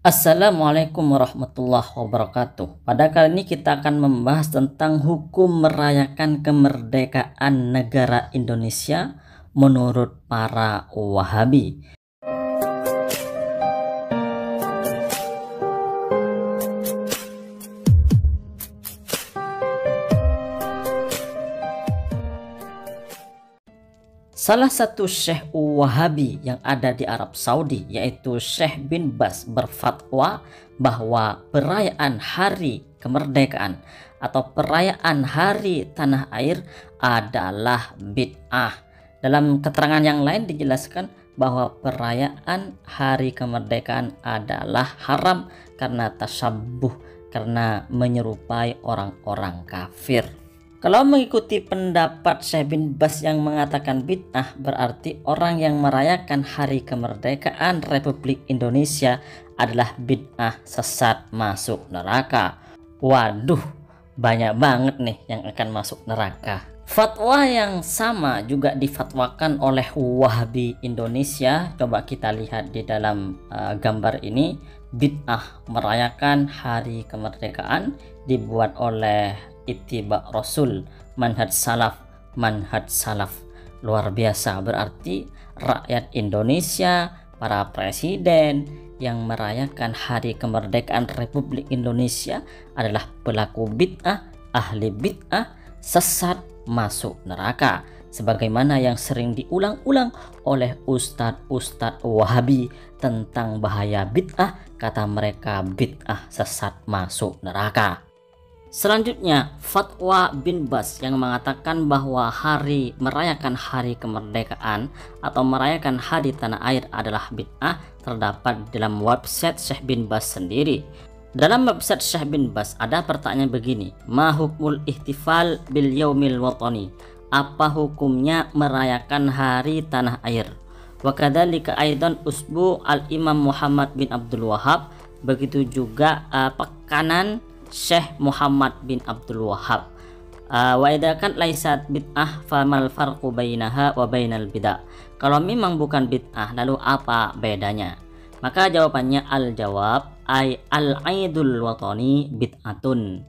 Assalamualaikum warahmatullahi wabarakatuh. Pada kali ini kita akan membahas tentang hukum merayakan kemerdekaan negara Indonesia menurut para Wahabi. Salah satu Syekh Wahabi yang ada di Arab Saudi, yaitu Syekh bin Baz, berfatwa bahwa perayaan hari kemerdekaan atau perayaan hari tanah air adalah bid'ah. Dalam keterangan yang lain dijelaskan bahwa perayaan hari kemerdekaan adalah haram karena tasabbuh, karena menyerupai orang-orang kafir. Kalau mengikuti pendapat Syekh bin Baz yang mengatakan bid'ah, berarti orang yang merayakan hari kemerdekaan Republik Indonesia adalah bid'ah, sesat, masuk neraka. Waduh, banyak banget nih yang akan masuk neraka. Fatwa yang sama juga difatwakan oleh Wahabi Indonesia. Coba kita lihat di dalam gambar ini. Bid'ah merayakan hari kemerdekaan dibuat oleh Ittiba Rasul, manhaj salaf. Luar biasa, berarti rakyat Indonesia, para presiden yang merayakan hari kemerdekaan Republik Indonesia adalah pelaku bid'ah, ahli bid'ah, sesat, masuk neraka, sebagaimana yang sering diulang-ulang oleh ustadz Wahabi tentang bahaya bid'ah. Kata mereka, bid'ah, sesat, masuk neraka. Selanjutnya, fatwa bin Baz yang mengatakan bahwa merayakan hari kemerdekaan atau merayakan hari tanah air adalah bid'ah terdapat dalam website Syekh bin Baz sendiri. Dalam website Syekh bin Baz ada pertanyaan begini: ma hukmul ihtifal bil yaumil watani? Apa hukumnya merayakan hari tanah air? Wa kadzalika aidan usbu al Imam Muhammad bin Abdul Wahhab, begitu juga pekanan Syekh Muhammad bin Abdul Wahhab. Wa idza kan laisat bid'ah famal farqu bainaha wa bainal bid'ah? Kalau memang bukan bid'ah, lalu apa bedanya? Maka jawabannya al-jawab ay al-aidul watani bid'atun.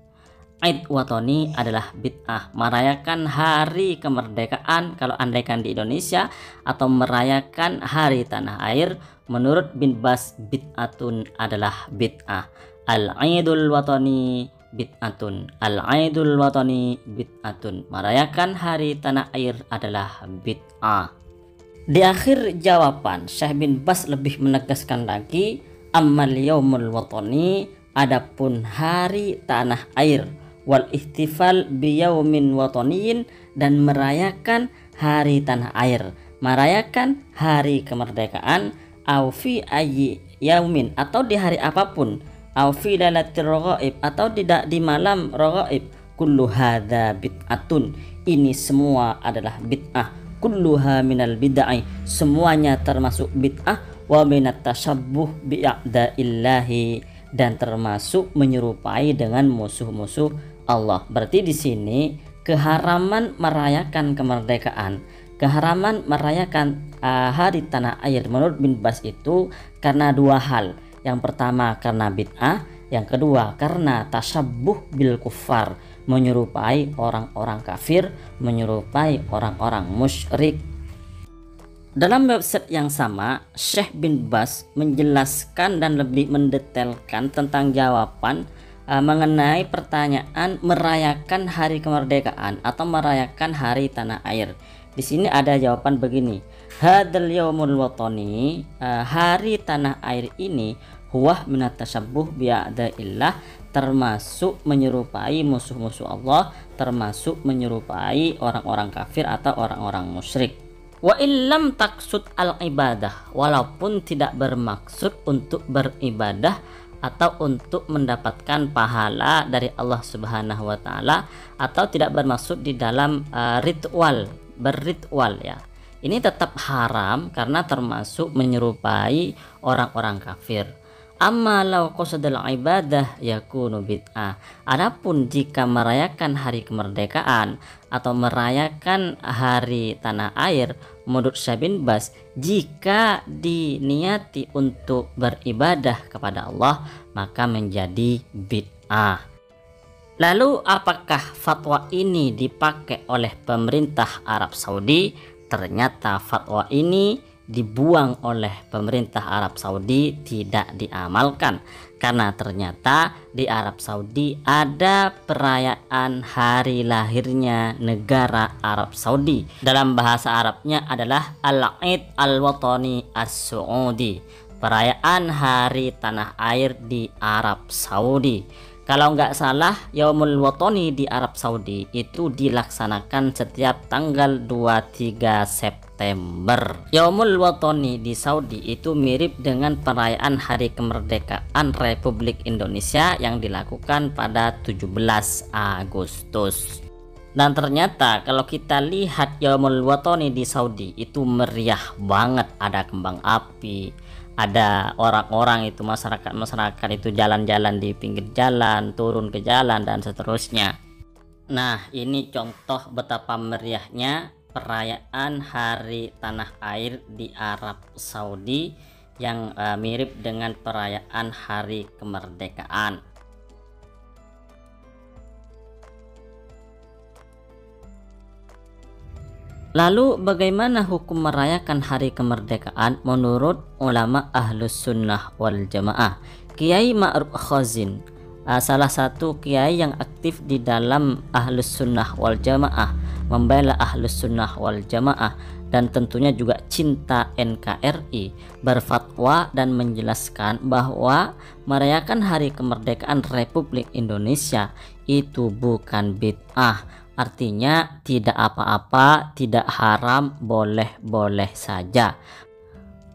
Aid watani adalah bid'ah, merayakan hari kemerdekaan kalau andaikan di Indonesia atau merayakan hari tanah air menurut bin Baz bid'atun adalah bid'ah. Al-aidul watani bid'atun. Al-aidul watani bid'atun. Merayakan hari tanah air adalah bid'ah. Di akhir jawaban, Syekh bin Baz lebih menegaskan lagi, ammal yaumul watani, adapun hari tanah air, wal ihtifal biyaumin wataniyin, dan merayakan hari tanah air, merayakan hari kemerdekaan, au fi ayyi yaumin, atau di hari apapun, au fi lailatul raghaib, atau tidak di malam raghaib, kullu hadza bid'atun, ini semua adalah bid'ah, kulluha minal bid'ah, semuanya termasuk bid'ah, wa minat tashabbuh bi'a'daillahi, dan termasuk menyerupai dengan musuh-musuh Allah. Berarti di sini keharaman merayakan kemerdekaan, keharaman merayakan hari tanah air menurut bin Baz itu karena dua hal. Yang pertama karena bid'ah, yang kedua karena tasabbuh bil kuffar, menyerupai orang-orang kafir, menyerupai orang-orang musyrik. Dalam website yang sama, Syekh bin Baz menjelaskan dan lebih mendetailkan tentang jawaban mengenai pertanyaan merayakan hari kemerdekaan atau merayakan hari tanah air. Di sini ada jawaban begini: hadzal yaumul watani, hari tanah air ini, huwa minat tasabbuh bi'a'daillah, termasuk menyerupai musuh-musuh Allah, termasuk menyerupai orang-orang kafir atau orang-orang musyrik. Wa illam taksud al-ibadah, walaupun tidak bermaksud untuk beribadah atau untuk mendapatkan pahala dari Allah Subhanahu wa taala, atau tidak bermaksud di dalam berritual ya. Ini tetap haram karena termasuk menyerupai orang-orang kafir. Amma law qasadul ibadah yakunu bid'ah. Adapun jika merayakan hari kemerdekaan atau merayakan hari tanah air menurut Syekh bin Baz, jika diniati untuk beribadah kepada Allah maka menjadi bid'ah. Lalu apakah fatwa ini dipakai oleh pemerintah Arab Saudi? Ternyata fatwa ini dibuang oleh pemerintah Arab Saudi, tidak diamalkan, karena ternyata di Arab Saudi ada perayaan hari lahirnya negara Arab Saudi. Dalam bahasa Arabnya adalah Al-Eid Al-Watani As-Saudi, perayaan hari tanah air di Arab Saudi. Kalau nggak salah, Yaumul Watani di Arab Saudi itu dilaksanakan setiap tanggal 23 September. Yaumul Watani di Saudi itu mirip dengan perayaan Hari Kemerdekaan Republik Indonesia yang dilakukan pada 17 Agustus. Dan ternyata kalau kita lihat Yaumul Watani di Saudi itu meriah banget, ada kembang api, ada orang-orang itu, masyarakat itu jalan-jalan di pinggir jalan, turun ke jalan dan seterusnya. Nah, ini contoh betapa meriahnya perayaan Hari Tanah Air di Arab Saudi yang mirip dengan perayaan Hari Kemerdekaan. Lalu bagaimana hukum merayakan hari kemerdekaan menurut ulama Ahlus Sunnah wal Jamaah? Kiai Ma'ruf Khazin, salah satu kiai yang aktif di dalam Ahlus Sunnah wal Jamaah, membela Ahlus Sunnah wal Jamaah dan tentunya juga cinta NKRI, berfatwa dan menjelaskan bahwa merayakan hari kemerdekaan Republik Indonesia itu bukan bid'ah. Artinya tidak apa-apa, tidak haram, boleh-boleh saja.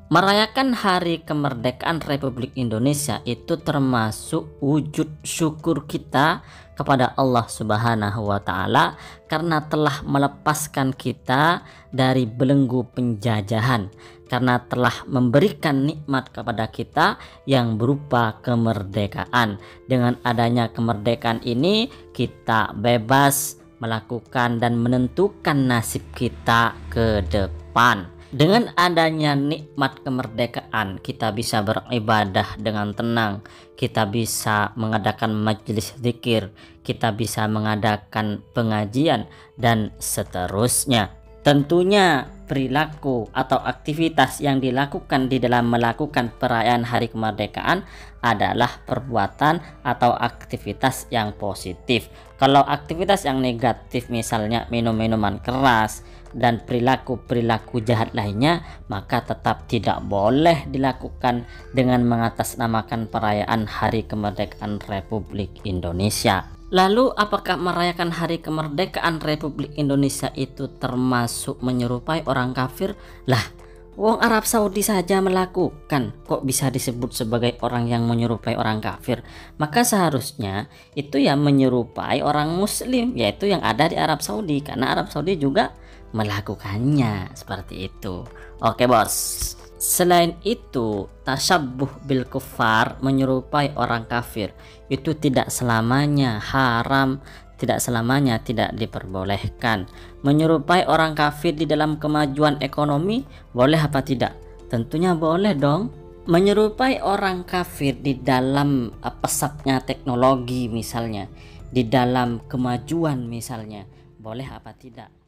Merayakan hari kemerdekaan Republik Indonesia itu termasuk wujud syukur kita kepada Allah Subhanahu wa Ta'ala karena telah melepaskan kita dari belenggu penjajahan, karena telah memberikan nikmat kepada kita yang berupa kemerdekaan. Dengan adanya kemerdekaan ini kita bebas melakukan dan menentukan nasib kita ke depan. Dengan adanya nikmat kemerdekaan, kita bisa beribadah dengan tenang, kita bisa mengadakan majelis zikir, kita bisa mengadakan pengajian dan seterusnya. Tentunya perilaku atau aktivitas yang dilakukan di dalam melakukan perayaan hari kemerdekaan adalah perbuatan atau aktivitas yang positif. Kalau aktivitas yang negatif, misalnya minum-minuman keras dan perilaku-perilaku jahat lainnya, maka tetap tidak boleh dilakukan dengan mengatasnamakan perayaan hari kemerdekaan Republik Indonesia. Lalu apakah merayakan hari kemerdekaan Republik Indonesia itu termasuk menyerupai orang kafir? Lah, wong Arab Saudi saja melakukan, kok bisa disebut sebagai orang yang menyerupai orang kafir? Maka seharusnya itu ya menyerupai orang muslim, yaitu yang ada di Arab Saudi, karena Arab Saudi juga melakukannya seperti itu. Oke bos. Selain itu, tasyabbuh bil kufar, menyerupai orang kafir, itu tidak selamanya haram, tidak selamanya tidak diperbolehkan. Menyerupai orang kafir di dalam kemajuan ekonomi boleh apa tidak? Tentunya boleh dong. Menyerupai orang kafir di dalam pesatnya teknologi misalnya, di dalam kemajuan misalnya, boleh apa tidak?